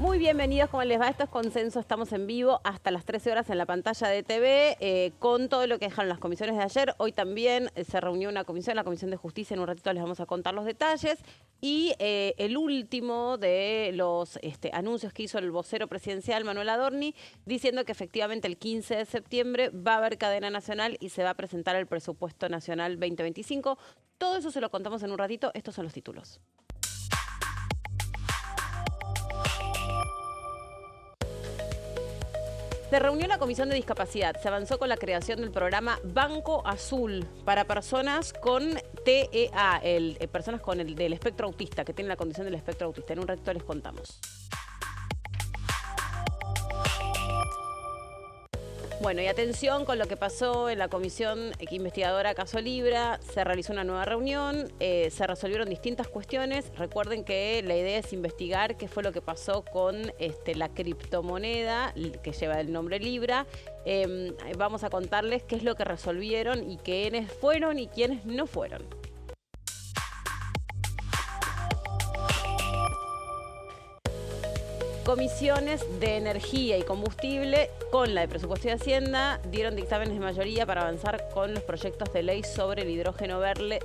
Muy bienvenidos, ¿cómo les va? Esto es Consenso, estamos en vivo hasta las 13 horas en la pantalla de TV con todo lo que dejaron las comisiones de ayer. Hoy también se reunió una comisión, la Comisión de Justicia, en un ratito les vamos a contar los detalles. Y el último de los anuncios que hizo el vocero presidencial, Manuel Adorni, diciendo que efectivamente el 15 de septiembre va a haber cadena nacional y se va a presentar el presupuesto nacional 2025. Todo eso se lo contamos en un ratito, estos son los títulos. Se reunió la Comisión de Discapacidad, se avanzó con la creación del programa Banco Azul para personas con TEA, personas con del espectro autista, que tienen la condición del espectro autista. En un ratito les contamos. Bueno, y atención con lo que pasó en la comisión investigadora Caso Libra. Se realizó una nueva reunión, se resolvieron distintas cuestiones. Recuerden que la idea es investigar qué fue lo que pasó con la criptomoneda que lleva el nombre Libra. Vamos a contarles qué es lo que resolvieron y quiénes fueron y quiénes no fueron. Comisiones de Energía y Combustible con la de Presupuesto y Hacienda dieron dictámenes de mayoría para avanzar con los proyectos de ley sobre el hidrógeno verde,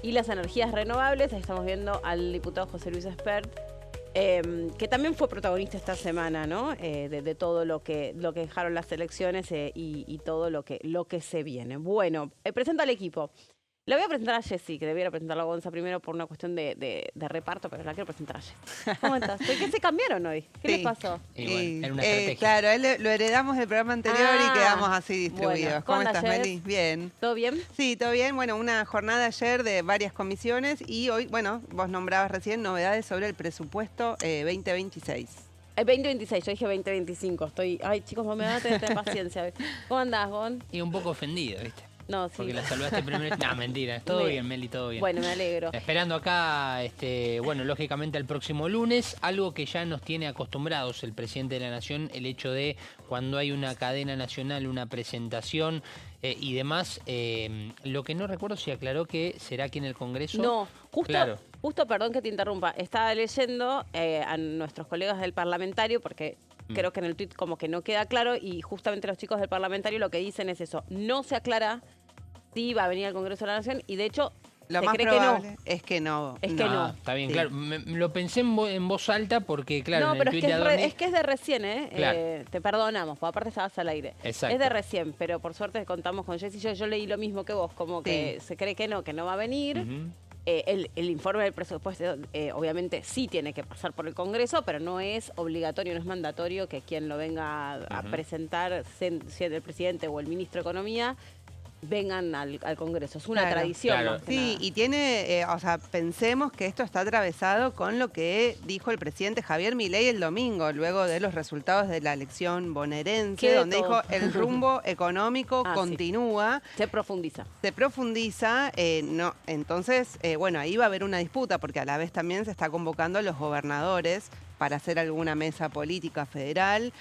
y las energías renovables. Ahí estamos viendo al diputado José Luis Espert, que también fue protagonista esta semana, ¿no? De todo lo que dejaron las elecciones y todo lo que se viene. Bueno, presento al equipo. La voy a presentar a Jessy, que debiera presentarla a Gonza primero por una cuestión de reparto, pero la quiero presentar a Jessy. ¿Cómo estás? ¿Por qué se cambiaron hoy? ¿Qué les pasó? Era una estrategia. Claro, lo heredamos del programa anterior y quedamos así distribuidos. Bueno, ¿Cómo estás, Jess? Meli? Bien. ¿Todo bien? Sí, todo bien. Bueno, una jornada ayer de varias comisiones y hoy, bueno, vos nombrabas recién novedades sobre el presupuesto 2026. 2026, yo dije 2025. Ay, chicos, no me van a tener paciencia. ¿Cómo andás, Gon? Y un poco ofendido, ¿viste? No, sí. Porque la saludaste primero. No, mentira. Todo bien, Meli, todo bien. Bueno, me alegro. Esperando acá, bueno, lógicamente el próximo lunes, algo que ya nos tiene acostumbrados el presidente de la Nación, el hecho de cuando hay una cadena nacional, una presentación y demás. Lo que no recuerdo si aclaró que será aquí en el Congreso. No, Claro. justo, perdón que te interrumpa, estaba leyendo a nuestros colegas del parlamentario porque creo que en el tuit como que no queda claro y justamente los chicos del parlamentario lo que dicen es eso, no se aclara si va a venir al Congreso de la Nación y de hecho Lo se más cree probable que no. es que no. Es que no. Está bien, Sí. claro. Lo pensé en voz alta porque, claro, No, en el pero tuit es de Adorni... que es de recién, ¿eh? Claro. Te perdonamos, porque aparte estabas al aire. Exacto. Es de recién, pero por suerte contamos con Jessy. Yo leí lo mismo que vos, como que se cree que no va a venir. Ujú. El informe del presupuesto obviamente sí tiene que pasar por el Congreso, pero no es obligatorio, no es mandatorio que quien lo venga a presentar, sea el presidente o el ministro de Economía, vengan al Congreso. Es una Claro. tradición. Claro. Más que Sí, nada. y tiene, pensemos que esto está atravesado con lo que dijo el presidente Javier Milei el domingo, luego de los resultados de la elección bonaerense, ¿Qué de donde todo? dijo el rumbo económico Sí. continúa. Se profundiza. Se profundiza, entonces, bueno, ahí va a haber una disputa, porque a la vez también se está convocando a los gobernadores para hacer alguna mesa política federal.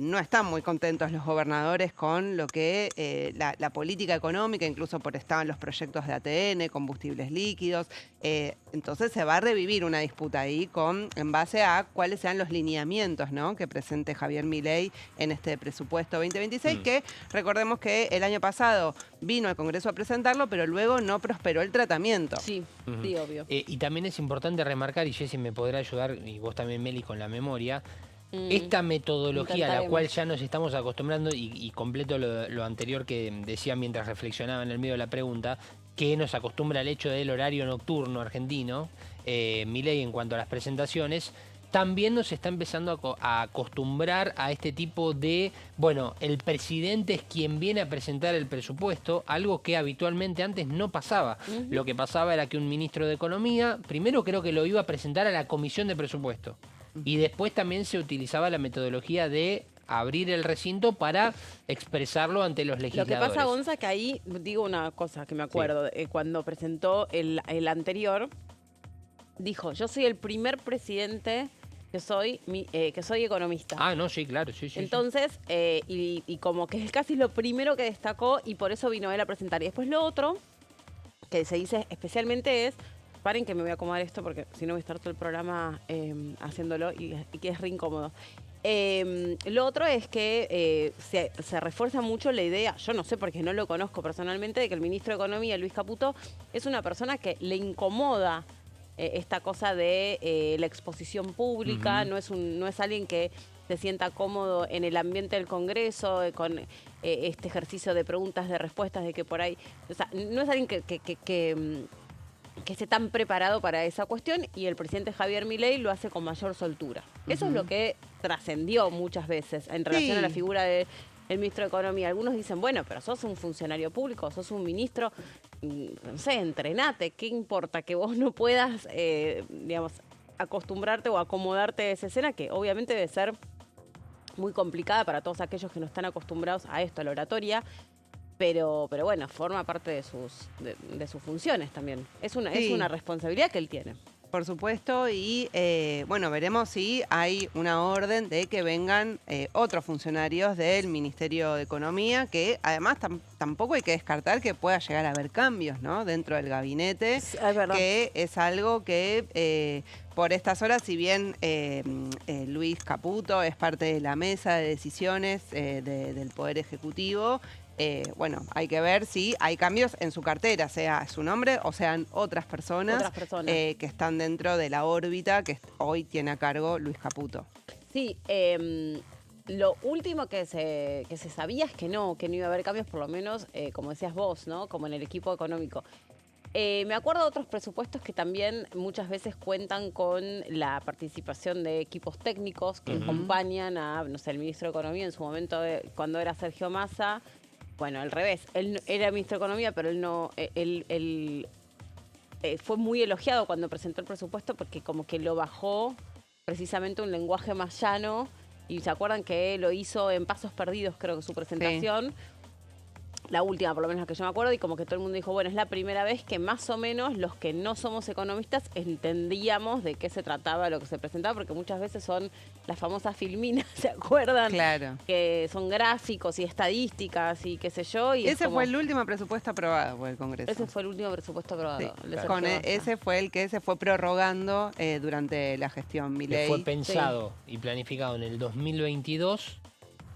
No están muy contentos los gobernadores con lo que la política económica, incluso por estaban los proyectos de ATN, combustibles líquidos. Entonces se va a revivir una disputa ahí en base a cuáles sean los lineamientos, ¿no?, que presente Javier Milei en este presupuesto 2026, que recordemos que el año pasado vino al Congreso a presentarlo, pero luego no prosperó el tratamiento. Sí, Ujú. sí, obvio. Y también es importante remarcar, y Jessy me podrá ayudar, y vos también, Meli, con la memoria, esta metodología a la cual ya nos estamos acostumbrando, y completo lo anterior que decía mientras reflexionaba en el medio de la pregunta, que nos acostumbra al hecho del horario nocturno argentino, Milei en cuanto a las presentaciones, también nos está empezando a acostumbrar a este tipo de, bueno, el presidente es quien viene a presentar el presupuesto, algo que habitualmente antes no pasaba. Lo que pasaba era que un ministro de Economía, primero creo que lo iba a presentar a la Comisión de Presupuesto, y después también se utilizaba la metodología de abrir el recinto para expresarlo ante los Lo legisladores. que pasa, Gonza, que ahí digo una cosa que me acuerdo. Cuando presentó el anterior, dijo, yo soy el primer presidente que soy economista. Ah, no, sí, claro, sí. Entonces, y como que es casi lo primero que destacó y por eso vino él a presentar. Y después lo otro, que se dice especialmente es, paren que me voy a acomodar esto porque si no voy a estar todo el programa haciéndolo y que es re incómodo. Lo otro es que se refuerza mucho la idea, yo no sé porque no lo conozco personalmente, de que el ministro de Economía, Luis Caputo, es una persona que le incomoda esta cosa de la exposición pública, no es alguien que se sienta cómodo en el ambiente del Congreso, con este ejercicio de preguntas, de respuestas, de que por ahí, o sea, no es alguien que esté tan preparado para esa cuestión, y el presidente Javier Milei lo hace con mayor soltura. Eso es lo que trascendió muchas veces en relación a la figura del ministro de Economía. Algunos dicen, bueno, pero sos un funcionario público, sos un ministro, no sé, entrenate, ¿qué importa que vos no puedas, digamos, acostumbrarte o acomodarte a esa escena, que obviamente debe ser muy complicada para todos aquellos que no están acostumbrados a esto, a la oratoria? Pero bueno, forma parte de sus funciones también. Es una responsabilidad que él tiene. Por supuesto, y bueno, veremos si hay una orden de que vengan otros funcionarios del Ministerio de Economía, que además tampoco hay que descartar que pueda llegar a haber cambios, ¿no?, dentro del gabinete, Es verdad. que es algo que por estas horas, si bien Luis Caputo es parte de la mesa de decisiones del Poder Ejecutivo, bueno, hay que ver si hay cambios en su cartera, sea su nombre o sean otras personas, que están dentro de la órbita que hoy tiene a cargo Luis Caputo. Sí, lo último que se sabía es que no iba a haber cambios, por lo menos, como decías vos, ¿no?, como en el equipo económico. Me acuerdo de otros presupuestos que también muchas veces cuentan con la participación de equipos técnicos que acompañan a, no sé, el ministro de Economía en su momento, cuando era Sergio Massa. Bueno, al revés, él era ministro de Economía, pero él fue muy elogiado cuando presentó el presupuesto porque como que lo bajó precisamente un lenguaje más llano, y se acuerdan que lo hizo en Pasos Perdidos, creo que su presentación. Sí. La última, por lo menos la que yo me acuerdo, y como que todo el mundo dijo, bueno, es la primera vez que más o menos los que no somos economistas entendíamos de qué se trataba lo que se presentaba, porque muchas veces son las famosas filminas, ¿se acuerdan? Claro. Que son gráficos y estadísticas y qué sé yo. Y ese fue el último presupuesto aprobado por el Congreso. Ese fue el último presupuesto aprobado. Sí, claro. Ese fue el que se fue prorrogando durante la gestión Milei. Que fue pensado y planificado en el 2022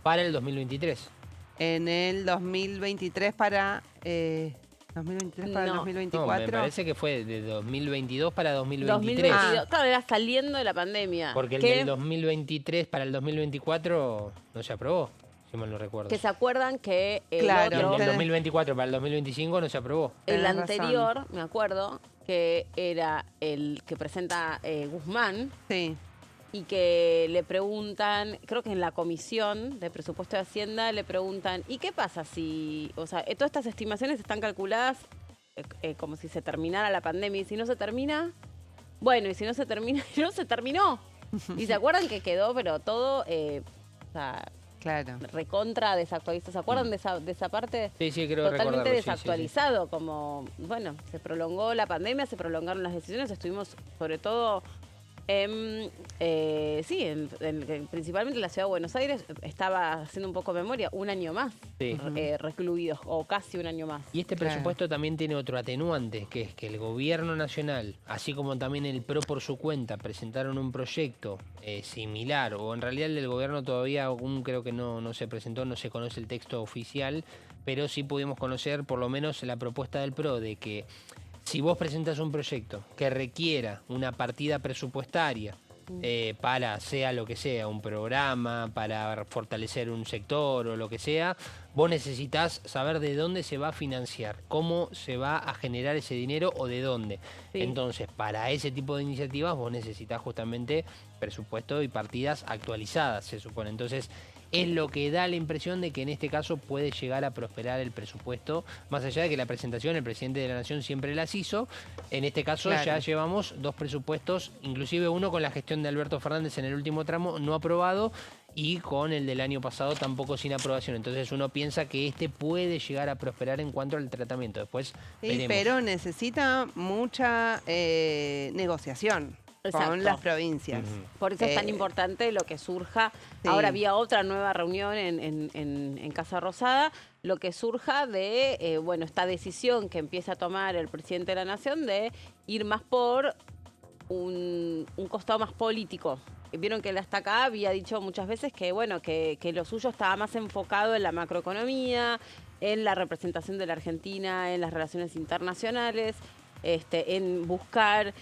para el 2023. En el 2023 para... 2023 para el 2024. No, me parece que fue de 2022 para 2023. Claro, era saliendo de la pandemia. Porque el del 2023 para el 2024 no se aprobó, si mal no recuerdo. Que se acuerdan que el del 2024 para el 2025 no se aprobó. El anterior, me acuerdo, que era el que presenta Guzmán. Sí. Y que le preguntan, creo que en la Comisión de Presupuesto de Hacienda le preguntan, ¿y qué pasa si, o sea, todas estas estimaciones están calculadas como si se terminara la pandemia, y si no se termina, bueno, y si no se termina, no se terminó? Y se acuerdan que quedó, pero todo, o sea, claro, recontra desactualizado. ¿Se acuerdan de esa parte? Sí, sí, creo totalmente desactualizado, sí. Como, bueno, se prolongó la pandemia, se prolongaron las decisiones, estuvimos sobre todo... principalmente la ciudad de Buenos Aires estaba haciendo un poco de memoria, un año más recluidos, o casi un año más. Y este presupuesto también tiene otro atenuante, que es que el gobierno nacional, así como también el PRO por su cuenta, presentaron un proyecto similar, o en realidad el del gobierno todavía aún creo que no se presentó, no se conoce el texto oficial, pero sí pudimos conocer por lo menos la propuesta del PRO de que si vos presentas un proyecto que requiera una partida presupuestaria para, sea lo que sea, un programa, para fortalecer un sector o lo que sea, vos necesitas saber de dónde se va a financiar, cómo se va a generar ese dinero o de dónde. Sí. Entonces, para ese tipo de iniciativas vos necesitas justamente presupuesto y partidas actualizadas, se supone. Entonces, es lo que da la impresión de que en este caso puede llegar a prosperar el presupuesto, más allá de que la presentación el presidente de la Nación siempre las hizo. En este caso ya llevamos dos presupuestos, inclusive uno con la gestión de Alberto Fernández en el último tramo no aprobado, y con el del año pasado tampoco sin aprobación. Entonces uno piensa que este puede llegar a prosperar en cuanto al tratamiento. Después veremos. Pero necesita mucha negociación. Exacto. con las provincias. Por eso es tan importante lo que surja. Sí. Ahora había otra nueva reunión en Casa Rosada, lo que surja de, bueno, esta decisión que empieza a tomar el presidente de la Nación de ir más por un costado más político. Vieron que él hasta acá había dicho muchas veces que, bueno, que lo suyo estaba más enfocado en la macroeconomía, en la representación de la Argentina, en las relaciones internacionales, en buscar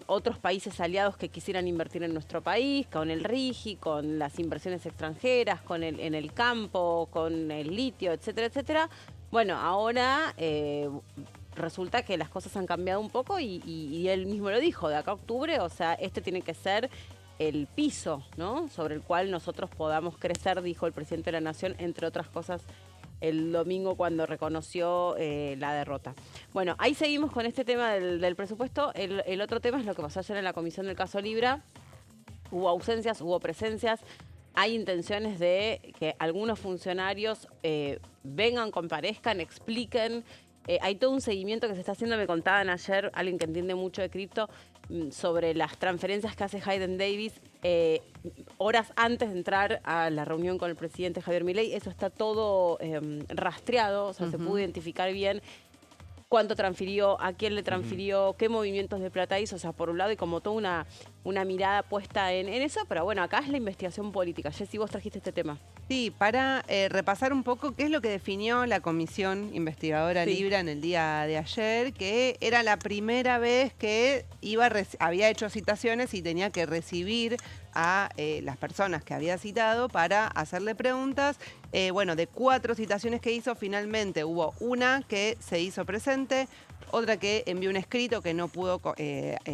otros países aliados que quisieran invertir en nuestro país, con el RIGI, con las inversiones extranjeras, en el campo, con el litio, etcétera, etcétera. Bueno, ahora resulta que las cosas han cambiado un poco y él mismo lo dijo, de acá a octubre, o sea, tiene que ser el piso, ¿no?, sobre el cual nosotros podamos crecer, dijo el presidente de la Nación, entre otras cosas, el domingo cuando reconoció la derrota. Bueno, ahí seguimos con este tema del presupuesto. El otro tema es lo que pasó ayer en la comisión del caso Libra. Hubo ausencias, hubo presencias. Hay intenciones de que algunos funcionarios vengan, comparezcan, expliquen. Hay todo un seguimiento que se está haciendo, me contaban ayer, alguien que entiende mucho de cripto, sobre las transferencias que hace Hayden Davis horas antes de entrar a la reunión con el presidente Javier Milei. Eso está todo rastreado, o sea, se pudo identificar bien cuánto transfirió, a quién le transfirió, qué movimientos de plata hizo, o sea, por un lado, y como toda una mirada puesta en eso, pero bueno, acá es la investigación política. Jessy, vos trajiste este tema. Sí, para repasar un poco qué es lo que definió la Comisión Investigadora Libra en el día de ayer, que era la primera vez que había hecho citaciones y tenía que recibir a las personas que había citado para hacerle preguntas. Bueno, de 4 citaciones que hizo, finalmente hubo una que se hizo presente, otra que envió un escrito que no pudo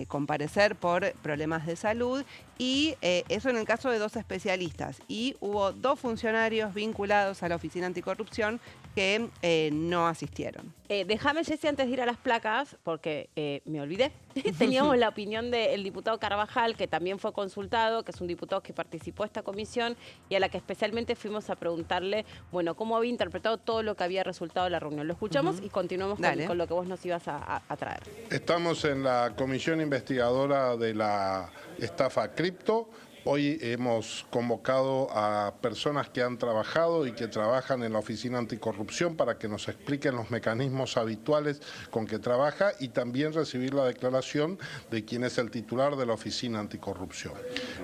comparecer por problemas de salud, y eso en el caso de 2 especialistas. Y hubo 2 funcionarios vinculados a la Oficina Anticorrupción que no asistieron. Déjame, Jessy, antes de ir a las placas, porque me olvidé. Teníamos la opinión del diputado Carvajal, que también fue consultado, que es un diputado que participó de esta comisión y a la que especialmente fuimos a preguntarle, bueno, cómo había interpretado todo lo que había resultado de la reunión. Lo escuchamos y continuamos con lo que vos nos ibas a traer. Estamos en la comisión investigadora de la estafa cripto. Hoy hemos convocado a personas que han trabajado y que trabajan en la Oficina Anticorrupción para que nos expliquen los mecanismos habituales con que trabaja y también recibir la declaración de quién es el titular de la Oficina Anticorrupción.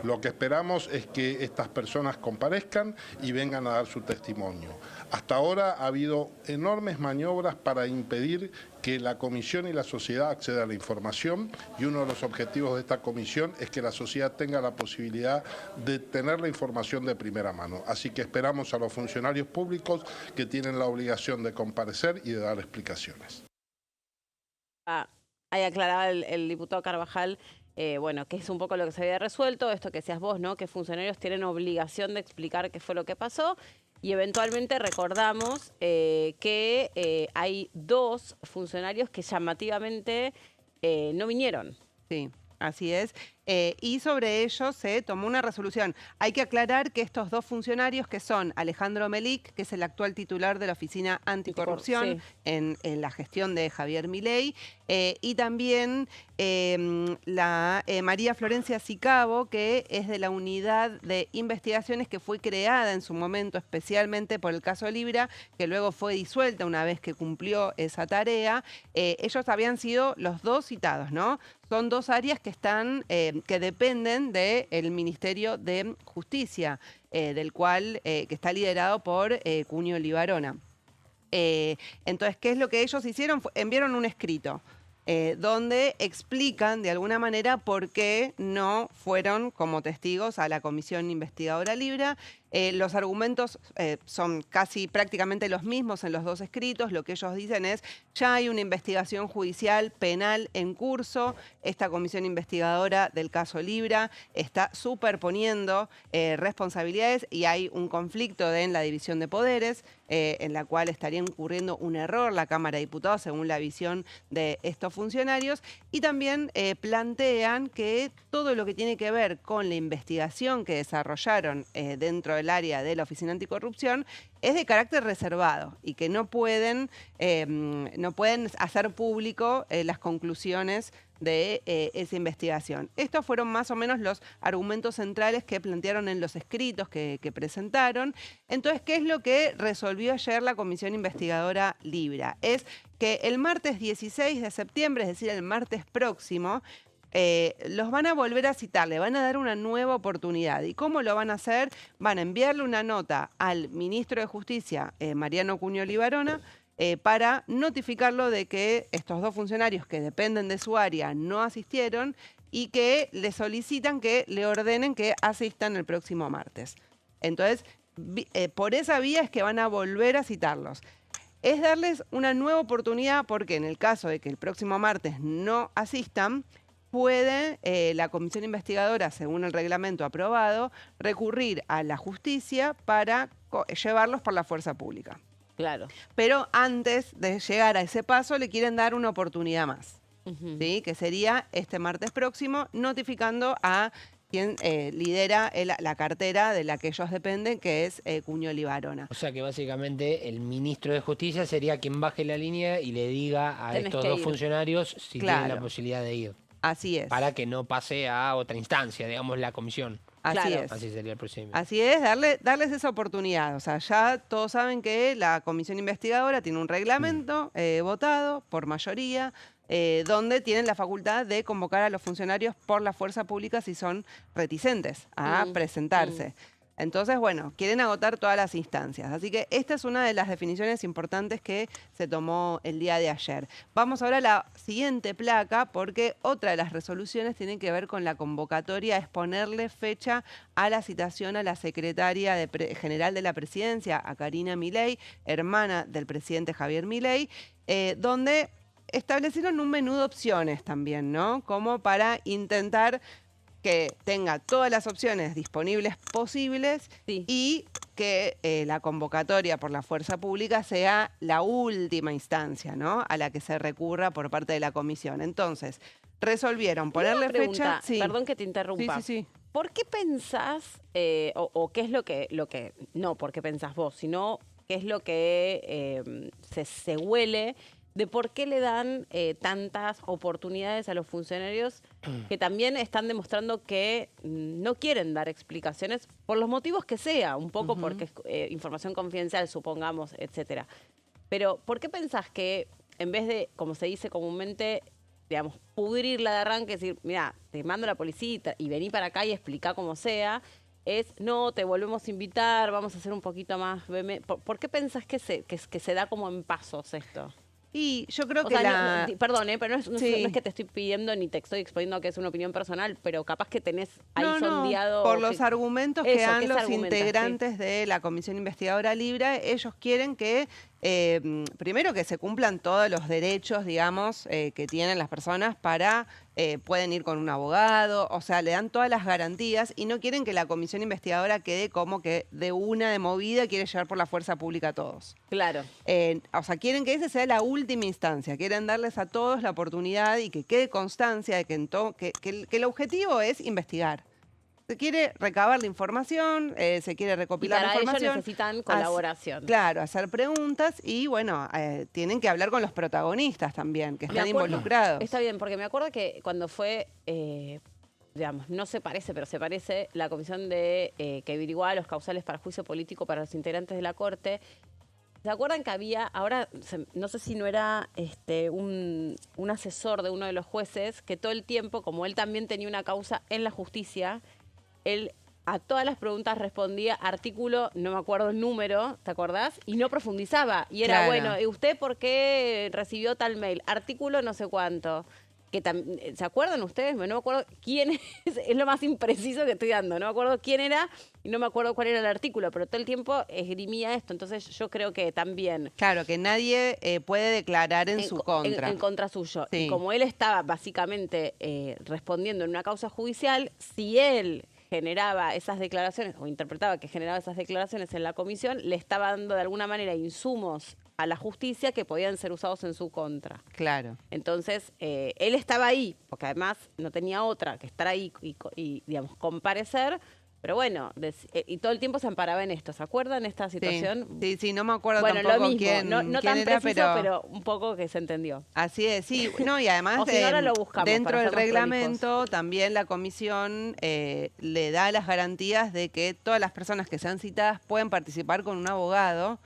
Lo que esperamos es que estas personas comparezcan y vengan a dar su testimonio. Hasta ahora ha habido enormes maniobras para impedir que la comisión y la sociedad accedan a la información, y uno de los objetivos de esta comisión es que la sociedad tenga la posibilidad de tener la información de primera mano. Así que esperamos a los funcionarios públicos que tienen la obligación de comparecer y de dar explicaciones. Ahí aclaraba el diputado Carvajal, bueno, que es un poco lo que se había resuelto, esto que decías vos, ¿no?, que funcionarios tienen obligación de explicar qué fue lo que pasó. Y eventualmente recordamos que hay 2 funcionarios que llamativamente no vinieron. Sí, así es. Y sobre ello se tomó una resolución. Hay que aclarar que estos 2 funcionarios, que son Alejandro Melic, que es el actual titular de la Oficina Anticorrupción en la gestión de Javier Milei, y también la María Florencia Sicabo, que es de la unidad de investigaciones que fue creada en su momento especialmente por el caso Libra, que luego fue disuelta una vez que cumplió esa tarea. Ellos habían sido los 2 citados, ¿no? Son 2 áreas que están que dependen del Ministerio de Justicia, del cual que está liderado por Cunio Libarona. Entonces, ¿qué es lo que ellos hicieron? Enviaron un escrito donde explican de alguna manera por qué no fueron como testigos a la Comisión Investigadora Libra. Los argumentos son casi prácticamente los mismos en los 2 escritos. Lo que ellos dicen es, ya hay una investigación judicial penal en curso. Esta comisión investigadora del caso Libra está superponiendo responsabilidades y hay un conflicto en la división de poderes en la cual estaría incurriendo un error la Cámara de Diputados según la visión de estos funcionarios. Y también plantean que todo lo que tiene que ver con la investigación que desarrollaron dentro de del área de la Oficina Anticorrupción, es de carácter reservado y que no pueden hacer público las conclusiones de esa investigación. Estos fueron más o menos los argumentos centrales que plantearon en los escritos que presentaron. Entonces, ¿qué es lo que resolvió ayer la Comisión Investigadora Libra? Es que el martes 16 de septiembre, es decir, el martes próximo, los van a volver a citar, le van a dar una nueva oportunidad. ¿Y cómo lo van a hacer? Van a enviarle una nota al ministro de Justicia, Mariano Cuño Libarona, para notificarlo de que estos dos funcionarios que dependen de su área no asistieron y que le solicitan que le ordenen que asistan el próximo martes. Entonces, por esa vía es que van a volver a citarlos. Es darles una nueva oportunidad porque en el caso de que el próximo martes no asistan, puede la comisión investigadora, según el reglamento aprobado, recurrir a la justicia para llevarlos por la fuerza pública. Claro. Pero antes de llegar a ese paso, le quieren dar una oportunidad más, ¿sí? Que sería este martes próximo, notificando a quien lidera la cartera de la que ellos dependen, que es Cuño Libarona. O sea que básicamente el ministro de Justicia sería quien baje la línea y le diga a estos dos funcionarios si tienen la posibilidad de ir. Así es. Para que no pase a otra instancia, digamos, la comisión. Así es. Así sería el procedimiento. Así es, darles esa oportunidad. O sea, ya todos saben que la comisión investigadora tiene un reglamento votado por mayoría, donde tienen la facultad de convocar a los funcionarios por la fuerza pública si son reticentes a presentarse. Entonces, bueno, quieren agotar todas las instancias. Así que esta es una de las definiciones importantes que se tomó el día de ayer. Vamos ahora a la siguiente placa, porque otra de las resoluciones tiene que ver con la convocatoria, es ponerle fecha a la citación a la secretaria general de la presidencia, a Karina Milei, hermana del presidente Javier Milei, donde establecieron un menú de opciones también, ¿no? Como para intentar que tenga todas las opciones disponibles posibles y que la convocatoria por la fuerza pública sea la última instancia, ¿no?, a la que se recurra por parte de la comisión. Entonces, resolvieron ponerle fecha... Perdón que te interrumpa. Sí. ¿Por qué pensás, o qué es lo que... No, ¿por qué pensás vos? Sino, ¿qué es lo que se huele de por qué le dan tantas oportunidades a los funcionarios que también están demostrando que no quieren dar explicaciones por los motivos que sea, un poco porque es información confidencial, supongamos, etcétera? Pero, ¿por qué pensás que en vez de, como se dice comúnmente, digamos, pudrirla de arranque, decir, mira, te mando la policía y vení para acá y explica como sea, es, no, te volvemos a invitar, vamos a hacer un poquito más... ¿Por qué pensás que se da como en pasos esto? Y yo creo que perdón, pero no es que te estoy pidiendo ni te estoy exponiendo que es una opinión personal, pero capás que tenés ahí sondeado... Por los argumentos que dan los integrantes de la Comisión Investigadora Libre, ellos quieren que, primero, que se cumplan todos los derechos, digamos, que tienen las personas para... pueden ir con un abogado, o sea, le dan todas las garantías y no quieren que la comisión investigadora quede como que de una de movida quiere llevar por la fuerza pública a todos. Claro. O sea, quieren que esa sea la última instancia, quieren darles a todos la oportunidad y que quede constancia de que el objetivo es investigar. Se quiere recabar la información, se quiere recopilar la información. Ellos necesitan colaboración. Claro, hacer preguntas y, bueno, tienen que hablar con los protagonistas también, que están involucrados. Está bien, porque me acuerdo que cuando fue, digamos, no se parece, pero se parece, la comisión que averiguaba los causales para juicio político para los integrantes de la Corte. ¿Se acuerdan que había, ahora, no sé si no era un asesor de uno de los jueces, que todo el tiempo, como él también tenía una causa en la justicia, él a todas las preguntas respondía artículo, no me acuerdo el número, ¿te acordás? Y no profundizaba. Y era, bueno, ¿y usted por qué recibió tal mail? Artículo no sé cuánto. ¿Se acuerdan ustedes? No me acuerdo quién es lo más impreciso que estoy dando. No me acuerdo quién era y no me acuerdo cuál era el artículo, pero todo el tiempo esgrimía esto. Entonces yo creo que también... Claro, que nadie puede declarar en su contra. En contra suyo. Sí. Y como él estaba básicamente respondiendo en una causa judicial, si él generaba esas declaraciones, o interpretaba que generaba esas declaraciones en la comisión, le estaba dando de alguna manera insumos a la justicia que podían ser usados en su contra. Claro. Entonces, él estaba ahí, porque además no tenía otra que estar ahí y digamos, comparecer, Pero bueno, y todo el tiempo se amparaba en esto. ¿Se acuerdan esta situación? Sí, no me acuerdo bueno, tampoco lo mismo, quién no quién tan era, preciso, pero un poco que se entendió. Así es, sí. No, y además o si no, ahora lo buscamos dentro para del ser más reglamento prolijos. también la comisión le da las garantías de que todas las personas que sean citadas pueden participar con un abogado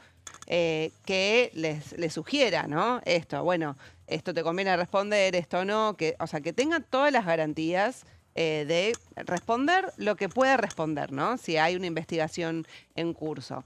que les sugiera, ¿no? Esto, bueno, esto te conviene responder, esto no, o sea, que tengan todas las garantías de responder lo que pueda responder, ¿no? Si hay una investigación en curso.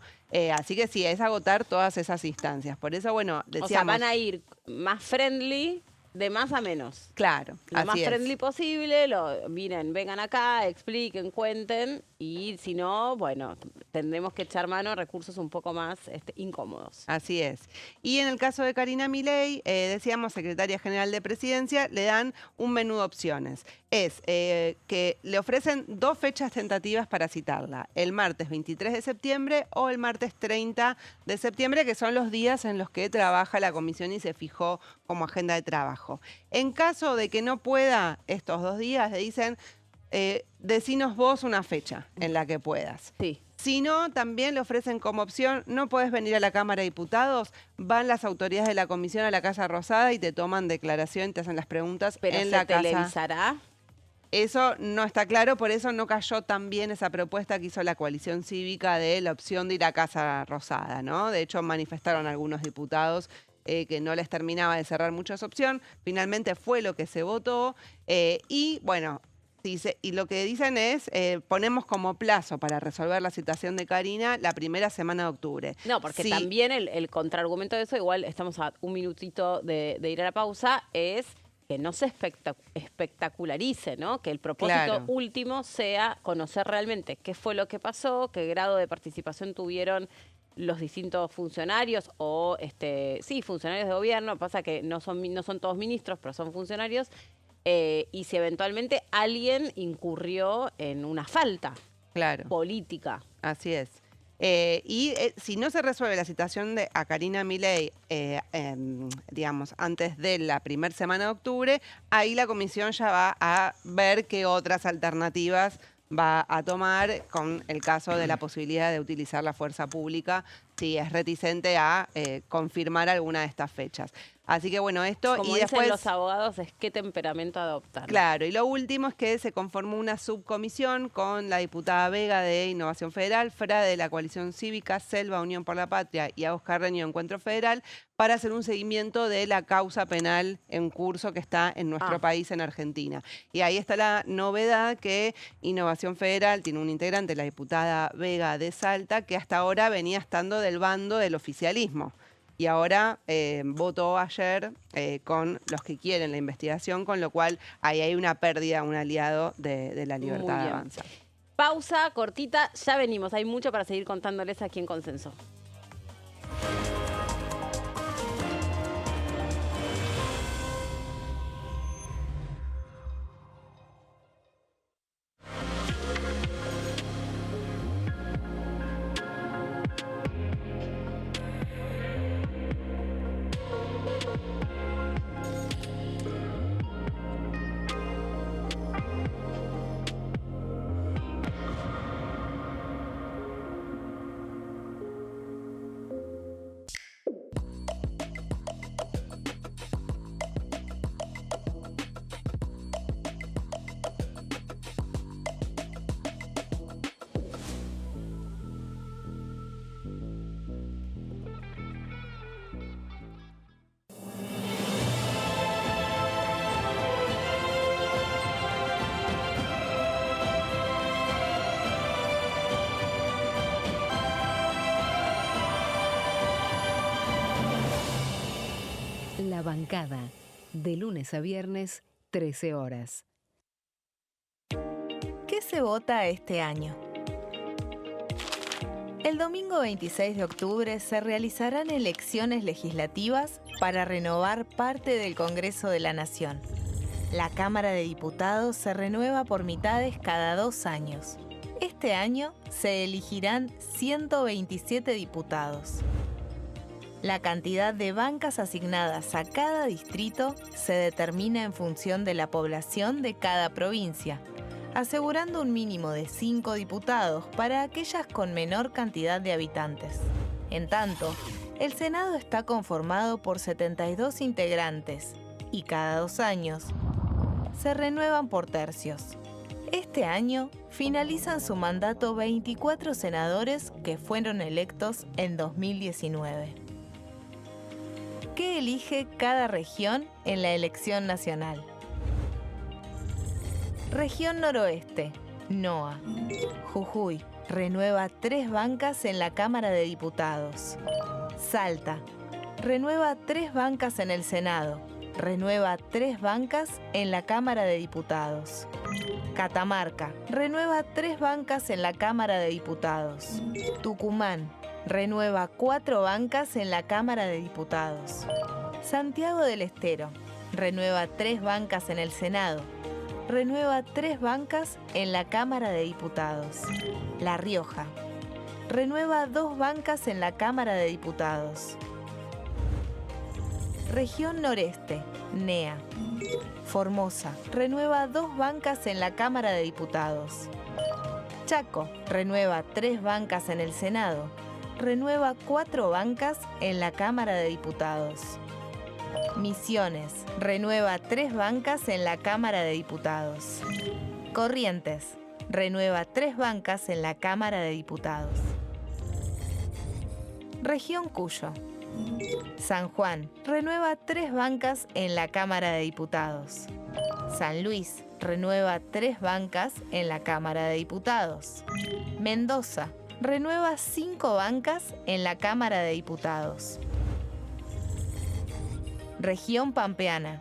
Así que sí, es agotar todas esas instancias. Por eso, bueno, decíamos... O sea, van a ir más friendly, de más a menos. Claro, Lo más así friendly es. posible, vengan acá, expliquen, cuenten, y si no, bueno, tendremos que echar mano a recursos un poco más incómodos. Así es. Y en el caso de Karina Milei, decíamos, secretaria general de Presidencia, le dan un menú de opciones. Es que le ofrecen 2 fechas tentativas para citarla, el martes 23 de septiembre o el martes 30 de septiembre, que son los días en los que trabaja la comisión y se fijó como agenda de trabajo. En caso de que no pueda estos 2 días, le dicen, decinos vos una fecha en la que puedas. Sí. Si no, también le ofrecen como opción, no podés venir a la Cámara de Diputados, van las autoridades de la comisión a la Casa Rosada y te toman declaración, te hacen las preguntas en la casa. ¿Pero se televisará? Eso no está claro, por eso no cayó tan bien esa propuesta que hizo la coalición cívica de la opción de ir a Casa Rosada, ¿no? De hecho, manifestaron algunos diputados que no les terminaba de cerrar mucho esa opción. Finalmente fue lo que se votó y, bueno... Y lo que dicen es, ponemos como plazo para resolver la situación de Karina la primera semana de octubre. No, porque también el contraargumento de eso, igual estamos a un minutito de ir a la pausa, es que no se espectacularice, ¿no? Que el propósito último sea conocer realmente qué fue lo que pasó, qué grado de participación tuvieron los distintos funcionarios o, funcionarios de gobierno. Pasa que no son todos ministros, pero son funcionarios. Y si eventualmente alguien incurrió en una falta política. Así es. Si no se resuelve la situación a Karina Milei, digamos, antes de la primera semana de octubre, ahí la comisión ya va a ver qué otras alternativas va a tomar con el caso de la posibilidad de utilizar la fuerza pública si es reticente a confirmar alguna de estas fechas. Así que bueno, esto como y dicen después los abogados, es qué temperamento adoptar. Claro, y lo último es que se conformó una subcomisión con la diputada Vega de Innovación Federal, Fra de la Coalición Cívica, Selva Unión por la Patria y Agos Carreño Encuentro Federal para hacer un seguimiento de la causa penal en curso que está en nuestro país, en Argentina. Y ahí está la novedad que Innovación Federal tiene un integrante, la diputada Vega de Salta, que hasta ahora venía estando del bando del oficialismo. Y ahora votó ayer con los que quieren la investigación, con lo cual ahí hay una pérdida, un aliado de la libertad de avanzar. Pausa cortita, ya venimos. Hay mucho para seguir contándoles aquí en Consenso. La Bancada, de lunes a viernes, 13 horas. ¿Qué se vota este año? El domingo 26 de octubre se realizarán elecciones legislativas para renovar parte del Congreso de la Nación. La Cámara de Diputados se renueva por mitades cada 2 años. Este año se elegirán 127 diputados. La cantidad de bancas asignadas a cada distrito se determina en función de la población de cada provincia. asegurando un mínimo de 5 diputados para aquellas con menor cantidad de habitantes. En tanto, el Senado está conformado por 72 integrantes y cada 2 años se renuevan por tercios. Este año finalizan su mandato 24 senadores que fueron electos en 2019. ¿Qué elige cada región en la elección nacional? Región Noroeste, NOA. Jujuy renueva 3 bancas en la Cámara de Diputados. Salta renueva 3 bancas en el Senado. Renueva 3 bancas en la Cámara de Diputados. Catamarca renueva 3 bancas en la Cámara de Diputados. Tucumán renueva 4 bancas en la Cámara de Diputados. Santiago del Estero renueva 3 bancas en el Senado. Renueva 3 bancas en la Cámara de Diputados. La Rioja renueva 2 bancas en la Cámara de Diputados. Región Noreste, NEA. Formosa renueva 2 bancas en la Cámara de Diputados. Chaco renueva 3 bancas en el Senado. Renueva 4 bancas en la Cámara de Diputados. Misiones renueva 3 bancas en la Cámara de Diputados. Corrientes renueva 3 bancas en la Cámara de Diputados. Región Cuyo. San Juan renueva 3 bancas en la Cámara de Diputados. San Luis renueva 3 bancas en la Cámara de Diputados. Mendoza renueva 5 bancas en la Cámara de Diputados. Región Pampeana.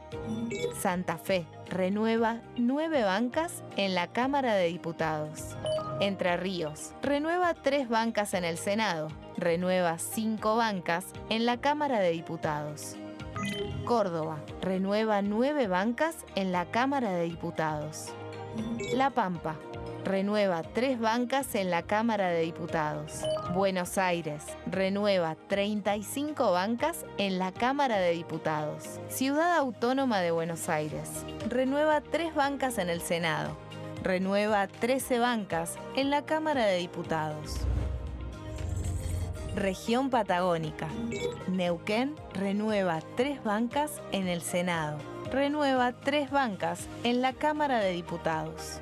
Santa Fe renueva 9 bancas en la Cámara de Diputados. Entre Ríos renueva 3 bancas en el Senado. Renueva 5 bancas en la Cámara de Diputados. Córdoba renueva 9 bancas en la Cámara de Diputados. La Pampa renueva 3 bancas en la Cámara de Diputados. Buenos Aires renueva 35 bancas en la Cámara de Diputados. Ciudad Autónoma de Buenos Aires renueva 3 bancas en el Senado. Renueva 13 bancas en la Cámara de Diputados. Región Patagónica. Neuquén renueva 3 bancas en el Senado. Renueva 3 bancas en la Cámara de Diputados.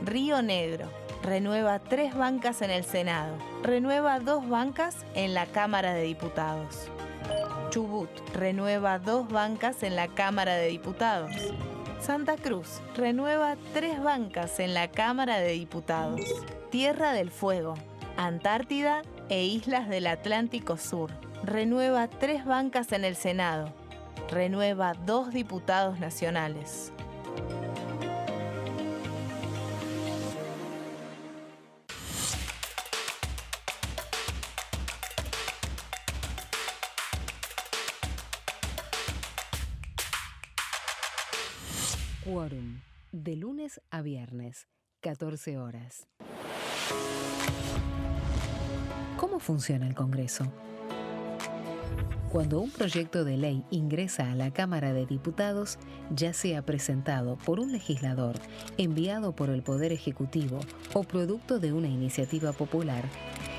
Río Negro renueva 3 bancas en el Senado. Renueva 2 bancas en la Cámara de Diputados. Chubut renueva 2 bancas en la Cámara de Diputados. Santa Cruz renueva 3 bancas en la Cámara de Diputados. Tierra del Fuego, Antártida e Islas del Atlántico Sur renueva 3 bancas en el Senado. Renueva 2 diputados nacionales. Quórum, de lunes a viernes, 14 horas. ¿Cómo funciona el Congreso? Cuando un proyecto de ley ingresa a la Cámara de Diputados, ya sea presentado por un legislador, enviado por el Poder Ejecutivo o producto de una iniciativa popular,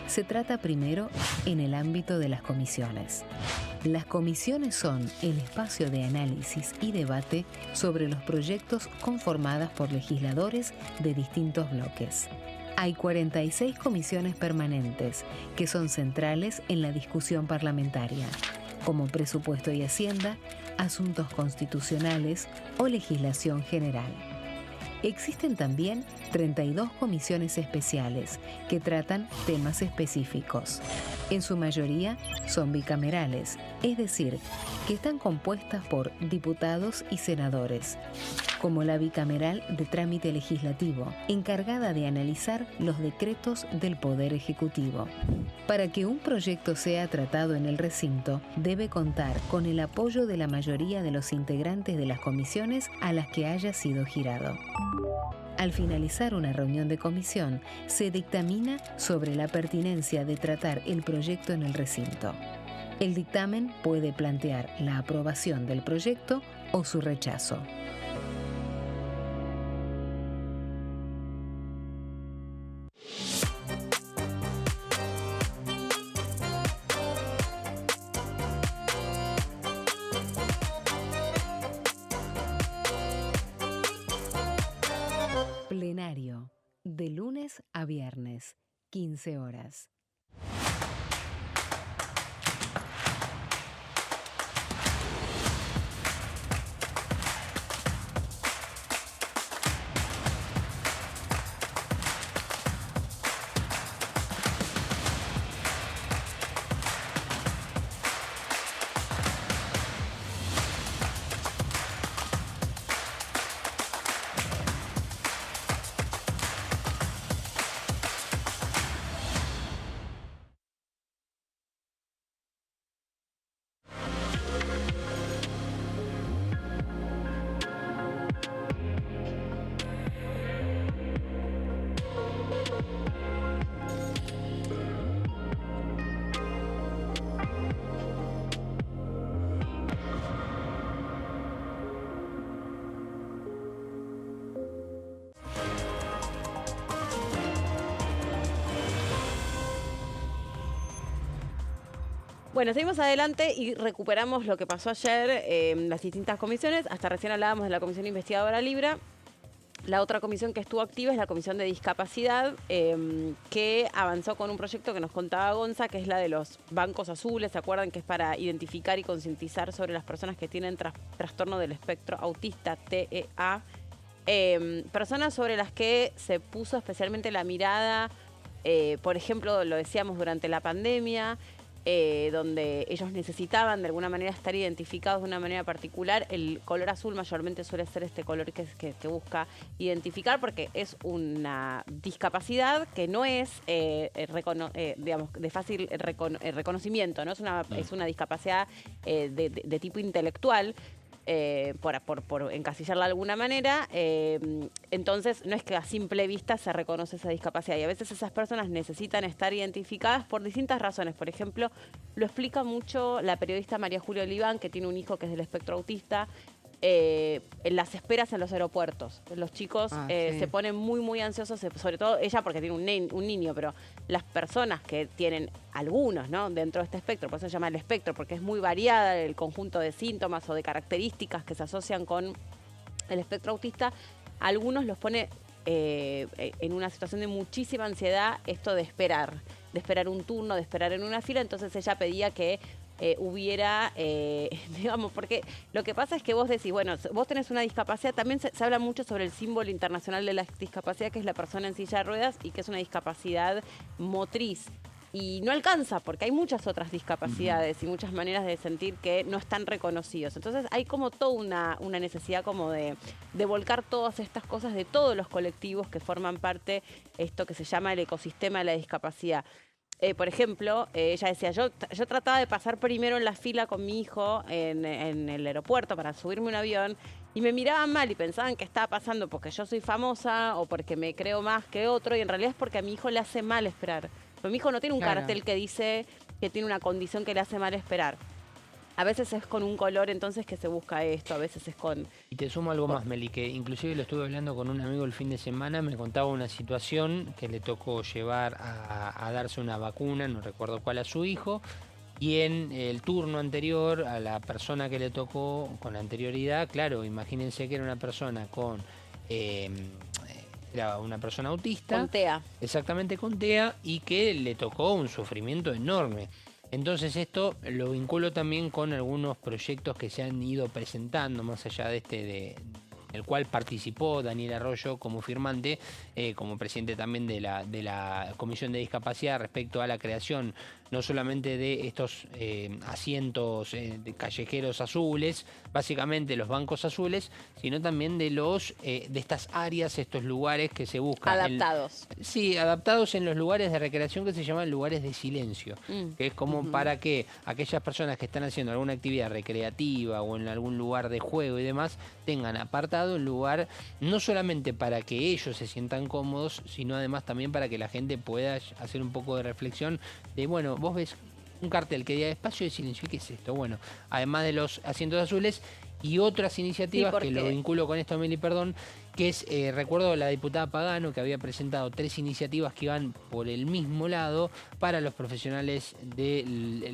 se trata primero en el ámbito de las comisiones. Las comisiones son el espacio de análisis y debate sobre los proyectos conformadas por legisladores de distintos bloques. Hay 46 comisiones permanentes que son centrales en la discusión parlamentaria, como Presupuesto y Hacienda, Asuntos Constitucionales o Legislación General. Existen también 32 comisiones especiales que tratan temas específicos. En su mayoría son bicamerales, es decir, que están compuestas por diputados y senadores, como la bicameral de trámite legislativo, encargada de analizar los decretos del Poder Ejecutivo. Para que un proyecto sea tratado en el recinto, debe contar con el apoyo de la mayoría de los integrantes de las comisiones a las que haya sido girado. Al finalizar una reunión de comisión, se dictamina sobre la pertinencia de tratar el proyecto en el recinto. El dictamen puede plantear la aprobación del proyecto o su rechazo. Plenario, de lunes a viernes, 15 horas. Bueno, seguimos adelante y recuperamos lo que pasó ayer en las distintas comisiones. Hasta recién hablábamos de la Comisión Investigadora Libra. La otra comisión que estuvo activa es la Comisión de Discapacidad, que avanzó con un proyecto que nos contaba Gonza, que es la de los bancos azules. ¿Se acuerdan? Que es para identificar y concientizar sobre las personas que tienen trastorno del espectro autista, TEA. Personas sobre las que se puso especialmente la mirada, por ejemplo, lo decíamos durante la pandemia, donde ellos necesitaban de alguna manera estar identificados de una manera particular. El color azul mayormente suele ser este color que busca identificar, porque es una discapacidad que no es digamos, de fácil reconocimiento, ¿no? Es una discapacidad de tipo intelectual. Por encasillarla de alguna manera, entonces no es que a simple vista se reconoce esa discapacidad, y a veces esas personas necesitan estar identificadas por distintas razones. Por ejemplo, lo explica mucho la periodista María Julia Oliván, que tiene un hijo que es del espectro autista. En las esperas en los aeropuertos, los chicos sí, se ponen muy ansiosos, sobre todo ella porque tiene un niño, pero las personas que tienen algunos, ¿no?, dentro de este espectro, por eso se llama el espectro, porque es muy variada el conjunto de síntomas o de características que se asocian con el espectro autista. Algunos los pone en una situación de muchísima ansiedad, esto de esperar un turno, de esperar en una fila. Entonces ella pedía que hubiera, digamos, porque lo que pasa es que vos decís, bueno, vos tenés una discapacidad. También se habla mucho sobre el símbolo internacional de la discapacidad, que es la persona en silla de ruedas, y que es una discapacidad motriz. Y no alcanza, porque hay muchas otras discapacidades y muchas maneras de sentir que no están reconocidos. Entonces hay como toda una necesidad como de volcar todas estas cosas de todos los colectivos que forman parte, esto que se llama el ecosistema de la discapacidad. Por ejemplo, ella decía, yo trataba de pasar primero en la fila con mi hijo en el aeropuerto para subirme a un avión, y me miraban mal y pensaban que estaba pasando porque yo soy famosa o porque me creo más que otro, y en realidad es porque a mi hijo le hace mal esperar. Pero mi hijo no tiene un cartel que dice que tiene una condición que le hace mal esperar. A veces es con un color, entonces, que se busca esto, a veces es con... Y te sumo algo más, Meli, que inclusive lo estuve hablando con un amigo el fin de semana, me contaba una situación que le tocó llevar a darse una vacuna, no recuerdo cuál, a su hijo, y en el turno anterior a la persona que le tocó con anterioridad, claro, imagínense que era una persona con... era una persona autista. Con TEA. Exactamente, con TEA, y que le tocó un sufrimiento enorme. Entonces esto lo vinculo también con algunos proyectos que se han ido presentando, más allá de el cual participó Daniel Arroyo como firmante, como presidente también de la Comisión de Discapacidad, respecto a la creación no solamente de estos asientos de callejeros azules, básicamente los bancos azules, sino también de estas áreas, estos lugares que se buscan. Adaptados. Sí, adaptados en los lugares de recreación que se llaman lugares de silencio, que es como para que aquellas personas que están haciendo alguna actividad recreativa o en algún lugar de juego y demás, tengan apartado un lugar no solamente para que ellos se sientan cómodos, sino además también para que la gente pueda hacer un poco de reflexión de, bueno, vos ves un cartel que diga espacio de silencio, ¿y qué es esto? Bueno, además de los asientos azules y otras iniciativas, sí, que lo vinculo con esto, Meli, perdón, que es, recuerdo la diputada Pagano que había presentado 3 iniciativas que iban por el mismo lado para los profesionales de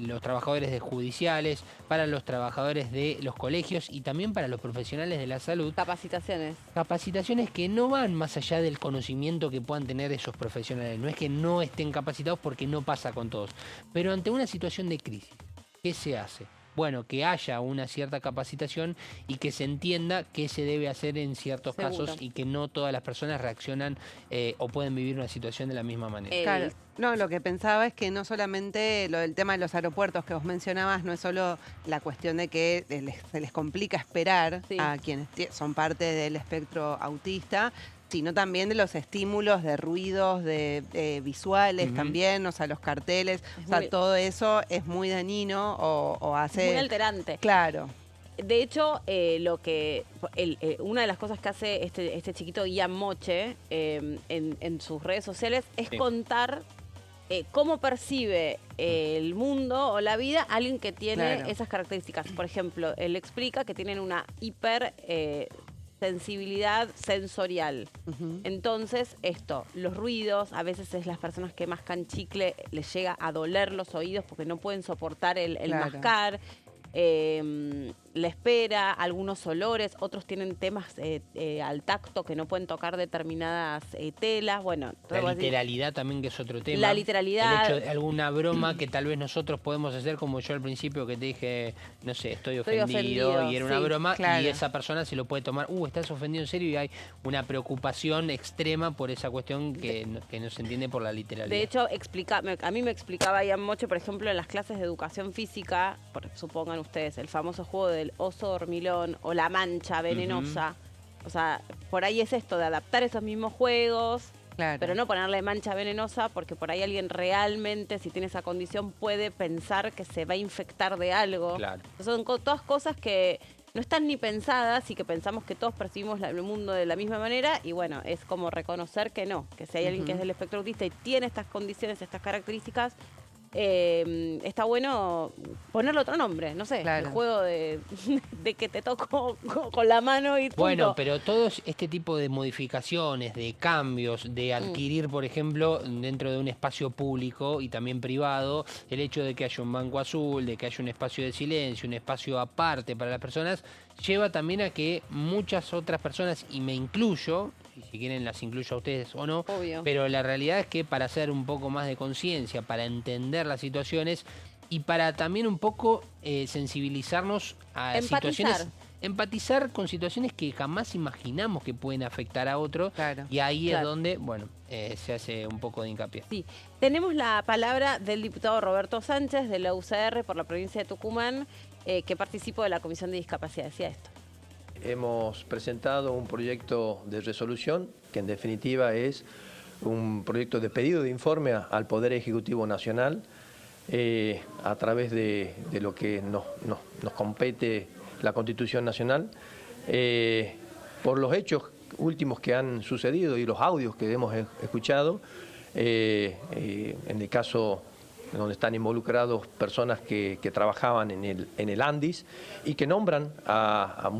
los trabajadores de judiciales, para los trabajadores de los colegios y también para los profesionales de la salud. Capacitaciones. Capacitaciones que no van más allá del conocimiento que puedan tener esos profesionales. No es que no estén capacitados porque no pasa con todos. Pero ante una situación de crisis, ¿qué se hace? Bueno, que haya una cierta capacitación y que se entienda qué se debe hacer en ciertos casos y que no todas las personas reaccionan o pueden vivir una situación de la misma manera. Claro. No, lo que pensaba es que no solamente lo del tema de los aeropuertos que vos mencionabas, no es solo la cuestión de que se les complica esperar a quienes son parte del espectro autista, sino también de los estímulos de ruidos, de visuales también, o sea, los carteles, o sea, todo eso es muy dañino o hace... Muy alterante. Claro. De hecho, una de las cosas que hace este chiquito Ian Moche en sus redes sociales es contar cómo percibe el mundo o la vida alguien que tiene esas características. Por ejemplo, él explica que tienen una hiper... sensibilidad sensorial. Entonces, los ruidos, a veces es las personas que mascan chicle, les llega a doler los oídos porque no pueden soportar el mascar. La espera, algunos olores, otros tienen temas al tacto que no pueden tocar determinadas telas. Bueno, la literalidad también, que es otro tema. La literalidad. El hecho de alguna broma que tal vez nosotros podemos hacer, como yo al principio que te dije, no sé, estoy ofendido y era una broma, y esa persona se lo puede tomar, estás ofendido en serio, y hay una preocupación extrema por esa cuestión que no se entiende por la literalidad. De hecho, a mí me explicaba Ian Moche, por ejemplo, en las clases de educación física, supongan ustedes, el famoso juego del oso dormilón o la mancha venenosa. O sea, por ahí es esto de adaptar esos mismos juegos, pero no ponerle mancha venenosa, porque por ahí alguien realmente, si tiene esa condición, puede pensar que se va a infectar de algo. Son todas cosas que no están ni pensadas y que pensamos que todos percibimos el mundo de la misma manera, y bueno, es como reconocer que no, que si hay alguien que es del espectro autista y tiene estas condiciones, estas características, está bueno ponerle otro nombre, no sé, el juego de que te toco con la mano y punto. Bueno, pero todo este tipo de modificaciones, de cambios, de adquirir, por ejemplo, dentro de un espacio público y también privado, el hecho de que haya un banco azul, de que haya un espacio de silencio, un espacio aparte para las personas, lleva también a que muchas otras personas, y me incluyo, y si quieren las incluyo a ustedes o no, pero la realidad es que para hacer un poco más de conciencia, para entender las situaciones y para también un poco sensibilizarnos a situaciones, empatizar con situaciones que jamás imaginamos que pueden afectar a otro, y ahí es donde, bueno, se hace un poco de hincapié. Sí, tenemos la palabra del diputado Roberto Sánchez de la UCR por la provincia de Tucumán, que participó de la Comisión de Discapacidad. Decía esto. Hemos presentado un proyecto de resolución que en definitiva es un proyecto de pedido de informe al Poder Ejecutivo Nacional a través de lo que nos compete la Constitución Nacional por los hechos últimos que han sucedido y los audios que hemos escuchado, en el caso donde están involucrados personas que trabajaban en el Andis y que nombran a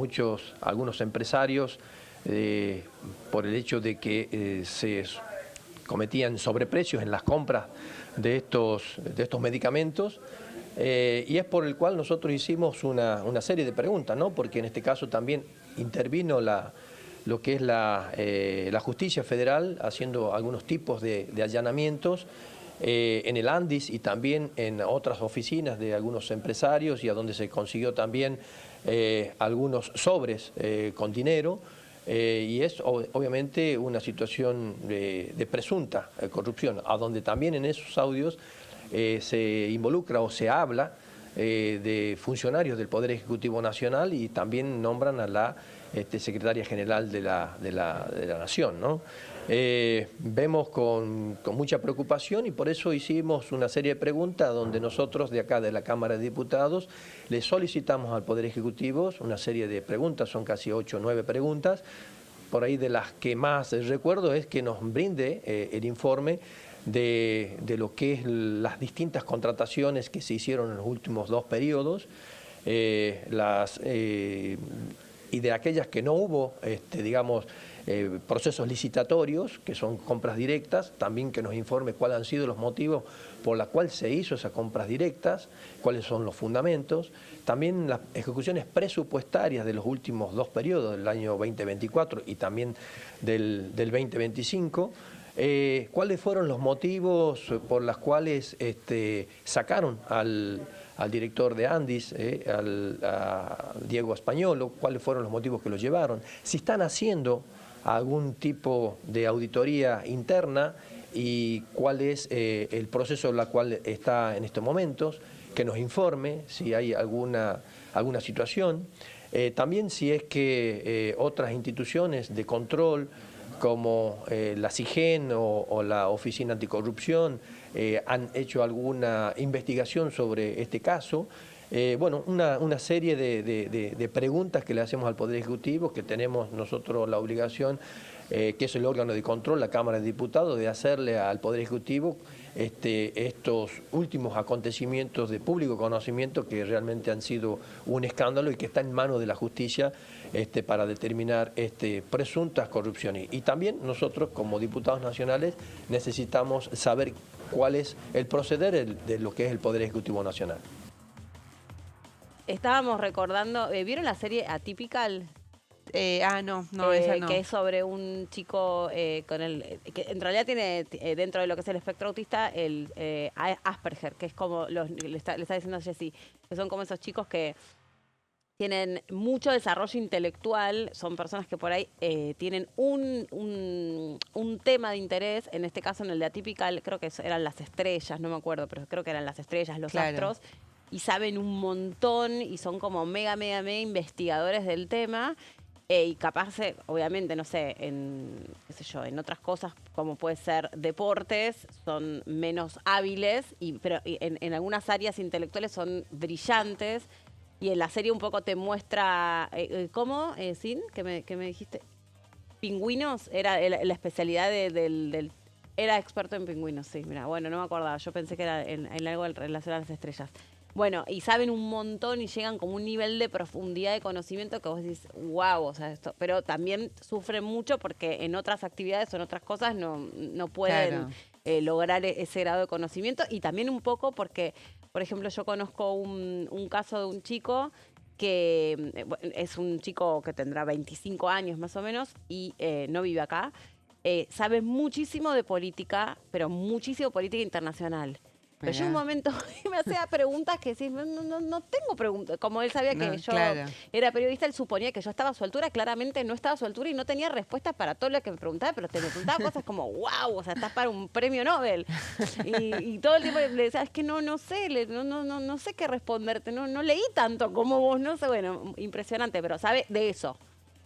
algunos empresarios por el hecho de que se cometían sobreprecios en las compras de estos medicamentos, y es por el cual nosotros hicimos una serie de preguntas, ¿no? Porque en este caso también intervino lo que es la justicia federal haciendo algunos tipos de allanamientos en el Andis y también en otras oficinas de algunos empresarios, y a donde se consiguió también algunos sobres con dinero, y es obviamente una situación de presunta corrupción, a donde también en esos audios se involucra o se habla de funcionarios del Poder Ejecutivo Nacional, y también nombran a la secretaria general de la Nación, ¿no? Vemos con mucha preocupación, y por eso hicimos una serie de preguntas donde nosotros de acá de la Cámara de Diputados le solicitamos al Poder Ejecutivo una serie de preguntas, son casi 8 o 9 preguntas, por ahí de las que más recuerdo es que nos brinde el informe de lo que es las distintas contrataciones que se hicieron en los últimos 2 periodos, y de aquellas que no hubo, digamos, procesos licitatorios, que son compras directas, también que nos informe cuáles han sido los motivos por los cuales se hizo esas compras directas, cuáles son los fundamentos, también las ejecuciones presupuestarias de los últimos 2 periodos, del año 2024 y también del 2025, cuáles fueron los motivos por los cuales sacaron al director de Andis, a Diego Españolo, cuáles fueron los motivos que lo llevaron, si están haciendo algún tipo de auditoría interna y cuál es el proceso en el cual está en estos momentos, que nos informe si hay alguna situación. También si es que otras instituciones de control como la CIGEN o la Oficina Anticorrupción han hecho alguna investigación sobre este caso. Bueno, una serie de preguntas que le hacemos al Poder Ejecutivo, que tenemos nosotros la obligación, que es el órgano de control, la Cámara de Diputados, de hacerle al Poder Ejecutivo estos últimos acontecimientos de público conocimiento que realmente han sido un escándalo y que está en manos de la justicia para determinar presuntas corrupciones. Y también nosotros, como diputados nacionales, necesitamos saber cuál es el proceder de lo que es el Poder Ejecutivo Nacional. Estábamos recordando, ¿vieron la serie Atypical? No, esa no. Que es sobre un chico con que en realidad tiene dentro de lo que es el espectro autista el Asperger, que es como le está diciendo Jessy, que son como esos chicos que tienen mucho desarrollo intelectual, son personas que por ahí tienen un tema de interés, en este caso en el de Atypical, creo que eran las estrellas, no me acuerdo, pero creo que eran las estrellas, los astros, y saben un montón y son como mega investigadores del tema. Y capaz, obviamente, no sé, qué sé yo, en otras cosas como puede ser deportes, son menos hábiles, pero en algunas áreas intelectuales son brillantes. Y en la serie un poco te muestra, ¿cómo, Sin? ¿Qué me dijiste? Pingüinos, era la especialidad del... Era experto en pingüinos, sí, mira, bueno, no me acordaba, yo pensé que era en algo relacionado a las estrellas. Bueno, y saben un montón y llegan como un nivel de profundidad de conocimiento que vos decís, wow, o sea, esto. Pero también sufren mucho porque en otras actividades o en otras cosas no pueden lograr ese grado de conocimiento. Y también un poco porque, por ejemplo, yo conozco un caso de un chico que es un chico que tendrá 25 años más o menos y no vive acá. Sabe muchísimo de política, pero muchísimo política internacional. Pero yo en un momento me hacía preguntas que decís, no tengo preguntas. Como él sabía que yo era periodista, él suponía que yo estaba a su altura. Claramente no estaba a su altura y no tenía respuestas para todo lo que me preguntaba, pero me preguntaba cosas como, wow, o sea, estás para un premio Nobel. Y todo el tiempo le decía, es que no sé, no sé qué responderte, no leí tanto como vos, no sé, bueno, impresionante, pero sabe de eso.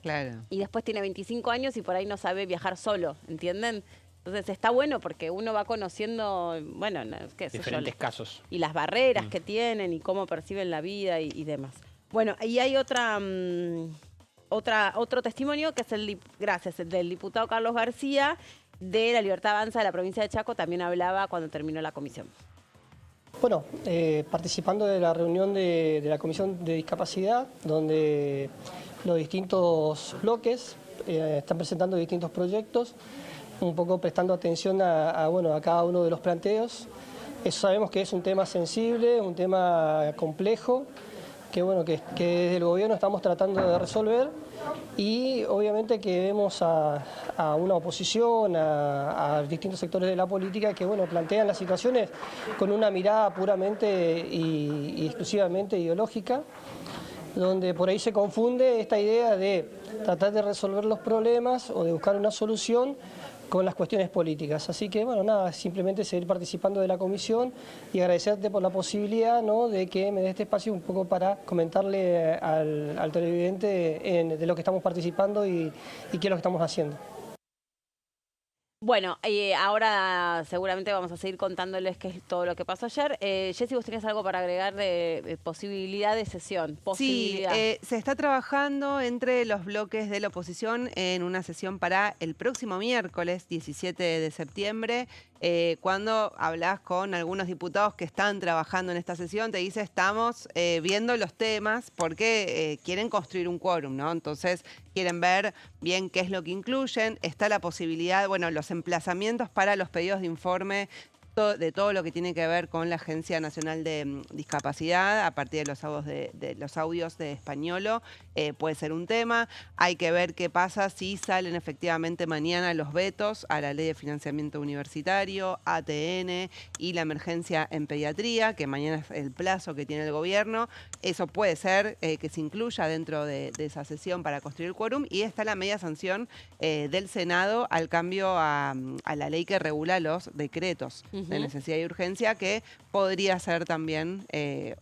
Claro. Y después tiene 25 años y por ahí no sabe viajar solo, ¿entienden? Entonces está bueno porque uno va conociendo, bueno, qué sé diferentes casos. Y las barreras que tienen y cómo perciben la vida y demás. Bueno, y hay otro testimonio que es el del diputado Carlos García de La Libertad Avanza de la provincia de Chaco, también hablaba cuando terminó la comisión. Bueno, participando de la reunión de la Comisión de Discapacidad, donde los distintos bloques están presentando distintos proyectos, un poco prestando atención a cada uno de los planteos. Sabemos que es un tema sensible, un tema complejo, que desde el gobierno estamos tratando de resolver y obviamente que vemos a una oposición, a distintos sectores de la política que plantean las situaciones con una mirada puramente y exclusivamente ideológica, donde por ahí se confunde esta idea de tratar de resolver los problemas o de buscar una solución con las cuestiones políticas. Así que, simplemente seguir participando de la comisión y agradecerte por la posibilidad, de que me dé este espacio un poco para comentarle al televidente de lo que estamos participando y qué es lo que estamos haciendo. Bueno, ahora seguramente vamos a seguir contándoles qué es todo lo que pasó ayer. Jessy, ¿vos tenías algo para agregar de posibilidad de sesión? Sí, se está trabajando entre los bloques de la oposición en una sesión para el próximo miércoles 17 de septiembre. Cuando hablas con algunos diputados que están trabajando en esta sesión, te dice estamos viendo los temas porque quieren construir un quórum, ¿no? Entonces quieren ver bien qué es lo que incluyen. Está la posibilidad, bueno, los emplazamientos para los pedidos de informe de todo lo que tiene que ver con la Agencia Nacional de Discapacidad a partir de los audios de Españolo, puede ser un tema. Hay que ver qué pasa si salen efectivamente mañana los vetos a la Ley de Financiamiento Universitario, ATN y la emergencia en pediatría, que mañana es el plazo que tiene el gobierno. Eso puede ser que se incluya dentro de esa sesión para construir el quórum. Y está la media sanción del Senado al cambio a la ley que regula los decretos de necesidad y urgencia, que podría ser también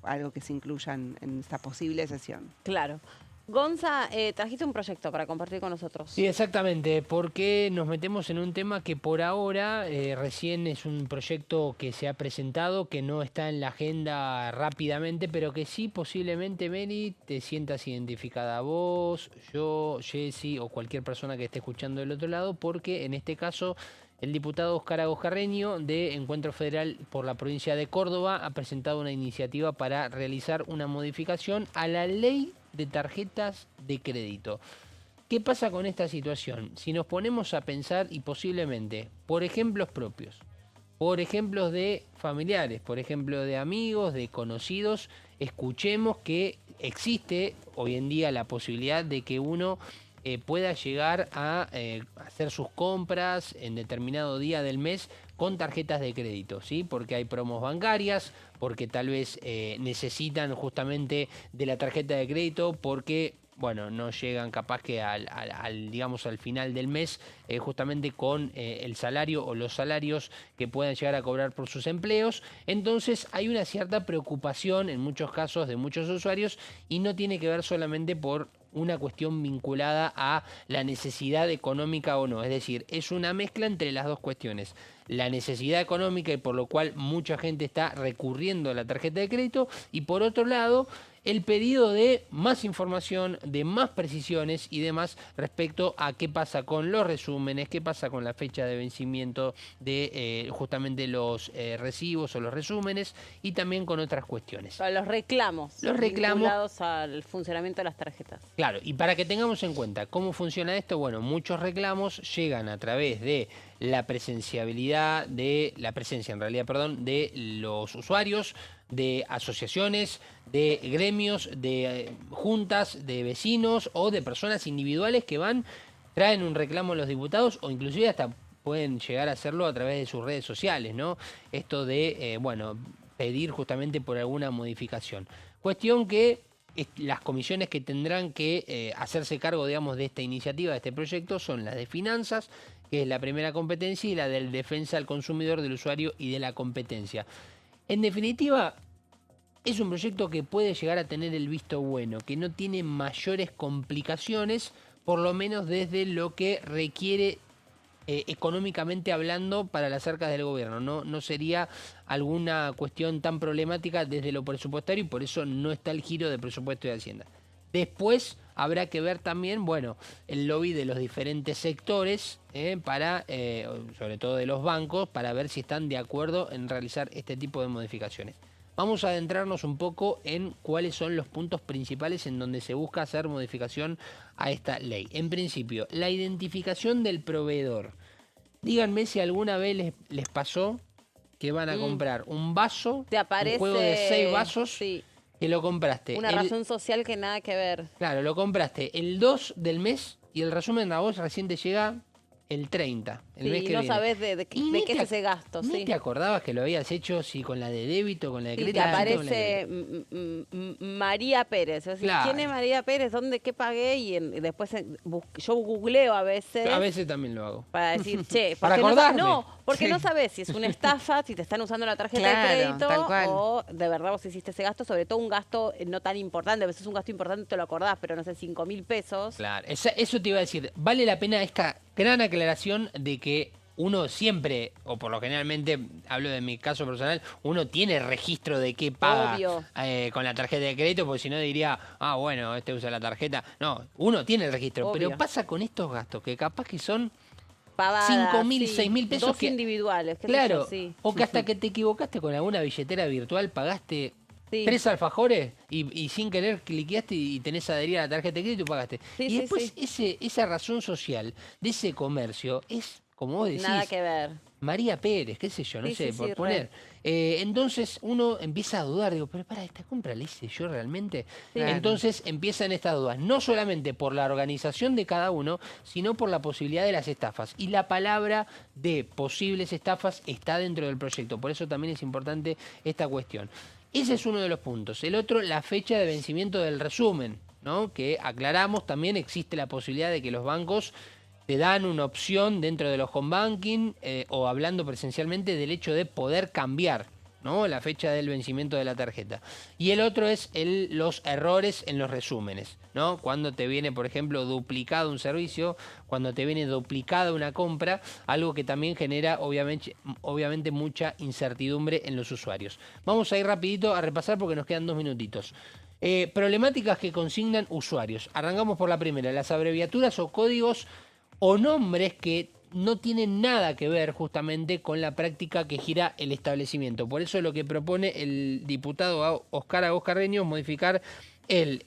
algo que se incluya en esta posible sesión. Claro. Gonza, trajiste un proyecto para compartir con nosotros. Sí, exactamente, porque nos metemos en un tema que por ahora recién es un proyecto que se ha presentado, que no está en la agenda rápidamente, pero que sí posiblemente, Meli, te sientas identificada vos, yo, Jessy o cualquier persona que esté escuchando del otro lado, porque en este caso el diputado Óscar Agojarreño de Encuentro Federal por la provincia de Córdoba ha presentado una iniciativa para realizar una modificación a la ley de tarjetas de crédito. ¿Qué pasa con esta situación? Si nos ponemos a pensar y posiblemente por ejemplos propios, por ejemplos de familiares, por ejemplo de amigos, de conocidos, escuchemos que existe hoy en día la posibilidad de que uno pueda llegar a hacer sus compras en determinado día del mes con tarjetas de crédito, ¿sí? Porque hay promos bancarias, porque tal vez necesitan justamente de la tarjeta de crédito, porque bueno, no llegan capaz que digamos, al final del mes justamente con el salario o los salarios que puedan llegar a cobrar por sus empleos. Entonces hay una cierta preocupación en muchos casos de muchos usuarios y no tiene que ver solamente por una cuestión vinculada a la necesidad económica o no. Es decir, es una mezcla entre las dos cuestiones. La necesidad económica y por lo cual mucha gente está recurriendo a la tarjeta de crédito y por otro lado el pedido de más información, de más precisiones y demás respecto a qué pasa con los resúmenes, qué pasa con la fecha de vencimiento de justamente los recibos o los resúmenes y también con otras cuestiones. Los reclamos. Vinculados al funcionamiento de las tarjetas. Claro, y para que tengamos en cuenta cómo funciona esto, bueno, muchos reclamos llegan a través de la presencia en realidad, de los usuarios, de asociaciones, de gremios, de juntas, de vecinos o de personas individuales que traen un reclamo a los diputados o inclusive hasta pueden llegar a hacerlo a través de sus redes sociales, ¿no? Esto de, pedir justamente por alguna modificación. Cuestión que las comisiones que tendrán que hacerse cargo, digamos, de esta iniciativa, de este proyecto, son las de finanzas, que es la primera competencia, y la de defensa al consumidor, del usuario y de la competencia. En definitiva, es un proyecto que puede llegar a tener el visto bueno, que no tiene mayores complicaciones, por lo menos desde lo que requiere económicamente hablando para las arcas del gobierno. No sería alguna cuestión tan problemática desde lo presupuestario y por eso no está el giro de presupuesto y de Hacienda. Después habrá que ver también, el lobby de los diferentes sectores, sobre todo de los bancos, para ver si están de acuerdo en realizar este tipo de modificaciones. Vamos a adentrarnos un poco en cuáles son los puntos principales en donde se busca hacer modificación a esta ley. En principio, la identificación del proveedor. Díganme si alguna vez les pasó que van a comprar un vaso, te aparece, un juego de 6 vasos, sí, que lo compraste. Una razón social que nada que ver. Claro, lo compraste el 2 del mes y el resumen a vos recién te llega el 30, el mes que no viene. Sabés de qué es ese gasto. ¿Ni te acordabas que lo habías hecho con la de débito, con la de crédito? Y te aparece María Pérez. Claro. ¿Quién es María Pérez? ¿Qué pagué? Y después yo googleo a veces. A veces también lo hago. Para decir, che, para acordarme. Porque no sabés si es una estafa, si te están usando la tarjeta de crédito o de verdad vos hiciste ese gasto, sobre todo un gasto no tan importante. A veces un gasto importante te lo acordás, pero no sé, 5.000 pesos. Claro, eso te iba a decir. Vale la pena esta gran aclaración de que uno siempre, o por lo generalmente, hablo de mi caso personal, uno tiene registro de qué paga con la tarjeta de crédito, porque si no diría, usa la tarjeta. No, uno tiene el registro, pero pasa con estos gastos que capaz que son Pavadas, 5.000, sí. 6.000 pesos. Dos individuales. Claro, sí. o que hasta que te equivocaste con alguna billetera virtual, pagaste Sí. 3 alfajores y sin querer cliqueaste y tenés adherida a la tarjeta de crédito y pagaste. Sí, y sí, después sí. esa razón social de ese comercio es, como vos decís, Nada que ver. María Pérez, qué sé yo, no Sí, sé, sí, por sí, poner. Entonces uno empieza a dudar, digo, pero para, ¿esta compra la hice yo realmente? Sí. Entonces empiezan estas dudas, no solamente por la organización de cada uno, sino por la posibilidad de las estafas. Y la palabra de posibles estafas está dentro del proyecto, por eso también es importante esta cuestión. Ese es uno de los puntos. El otro, la fecha de vencimiento del resumen, ¿no? Que aclaramos, también existe la posibilidad de que los bancos te dan una opción dentro de los home banking o hablando presencialmente del hecho de poder cambiar, ¿no? La fecha del vencimiento de la tarjeta. Y el otro es los errores en los resúmenes, ¿no? Cuando te viene, por ejemplo, duplicado un servicio, cuando te viene duplicada una compra, algo que también genera obviamente mucha incertidumbre en los usuarios. Vamos a ir rapidito a repasar porque nos quedan 2 minutitos. Problemáticas que consignan usuarios. Arrancamos por la primera, las abreviaturas o códigos o nombres que no tienen nada que ver justamente con la práctica que gira el establecimiento. Por eso lo que propone el diputado Óscar Agos Carreño es modificar el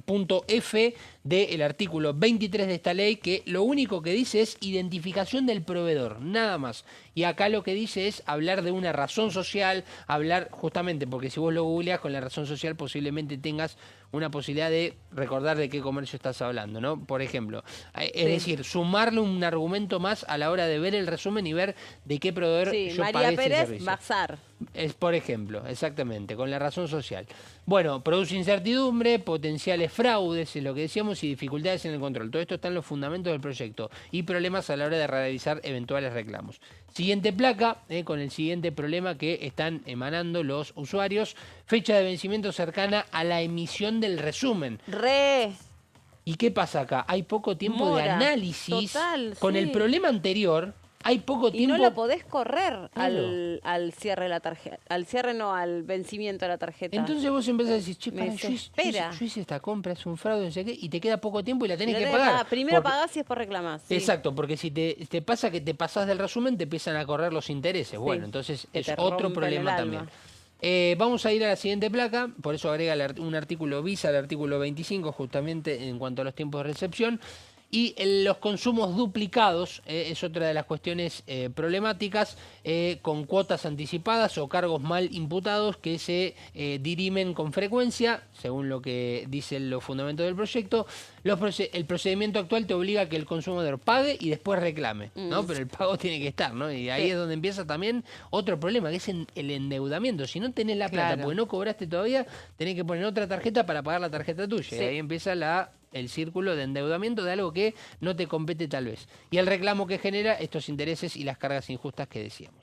punto F del artículo 23 de esta ley, que lo único que dice es identificación del proveedor, nada más. Y acá lo que dice es hablar de una razón social, hablar justamente, porque si vos lo googleás con la razón social posiblemente tengas una posibilidad de recordar de qué comercio estás hablando, ¿no? Por ejemplo, es decir, sumarle un argumento más a la hora de ver el resumen y ver de qué proveedor yo María pagué ese Pérez, servicio. Bazar. Es, por ejemplo, exactamente, con la razón social. Bueno, produce incertidumbre, potenciales fraudes, es lo que decíamos, y dificultades en el control. Todo esto está en los fundamentos del proyecto y problemas a la hora de realizar eventuales reclamos. Siguiente placa, con el siguiente problema que están emanando los usuarios. Fecha de vencimiento cercana a la emisión del resumen. ¿Y qué pasa acá? Hay poco tiempo de análisis. Total, con el problema anterior. Hay poco tiempo. Y no lo podés correr Claro. al cierre de la tarjeta. Al cierre no, al vencimiento de la tarjeta. Entonces vos empezás a decir, che, Me para, yo desespera. hice esta compra, es un fraude, no sé qué, y te queda poco tiempo y la tenés Lo que tenés pagar. Primero Porque- pagás y después reclamás. Sí. Exacto, porque si te pasa que te pasás del resumen, te empiezan a correr los intereses. Bueno, entonces que es te otro rompen problema el también. alma. Vamos a ir a la siguiente placa, por eso agrega un artículo bis al artículo 25, justamente en cuanto a los tiempos de recepción. Y los consumos duplicados es otra de las cuestiones problemáticas, con cuotas anticipadas o cargos mal imputados que se dirimen con frecuencia, según lo que dicen los fundamentos del proyecto. El procedimiento actual te obliga a que el consumidor pague y después reclame, ¿no? Pero el pago tiene que estar, ¿no? Y ahí es donde empieza también otro problema, que es el endeudamiento. Si no tenés la plata, porque no cobraste todavía, tenés que poner otra tarjeta para pagar la tarjeta tuya. Y ahí empieza el círculo de endeudamiento de algo que no te compete tal vez. Y el reclamo que genera estos intereses y las cargas injustas que decíamos.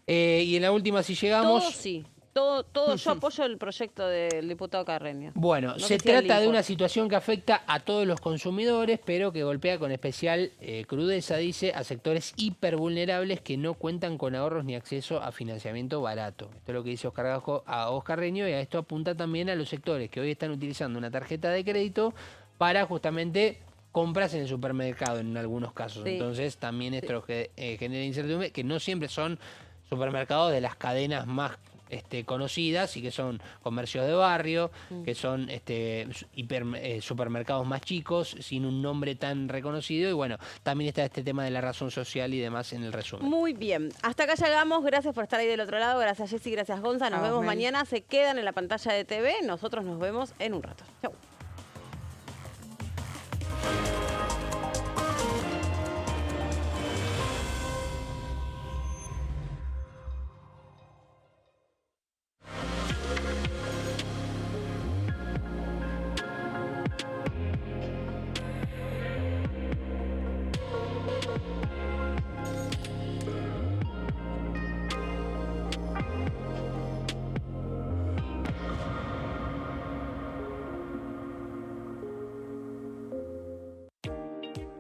Y en la última, si llegamos... Todo sí. Todo yo apoyo el proyecto del diputado Carreño. Bueno, No se que sea el trata de import. una situación que afecta a todos los consumidores, pero que golpea con especial crudeza, dice, a sectores hipervulnerables que no cuentan con ahorros ni acceso a financiamiento barato. Esto es lo que dice Agos Carreño, y a esto apunta también a los sectores que hoy están utilizando una tarjeta de crédito para justamente compras en el supermercado en algunos casos. Sí. Entonces también esto genera incertidumbre, que no siempre son supermercados de las cadenas más conocidas y que son comercios de barrio, que son supermercados más chicos, sin un nombre tan reconocido. Y bueno, también está este tema de la razón social y demás en el resumen. Muy bien. Hasta acá llegamos. Gracias por estar ahí del otro lado. Gracias, Jessy. Gracias, Gonza. Nos vemos mañana. Se quedan en la pantalla de TV. Nosotros nos vemos en un rato. Chau.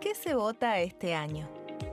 ¿Qué se vota este año?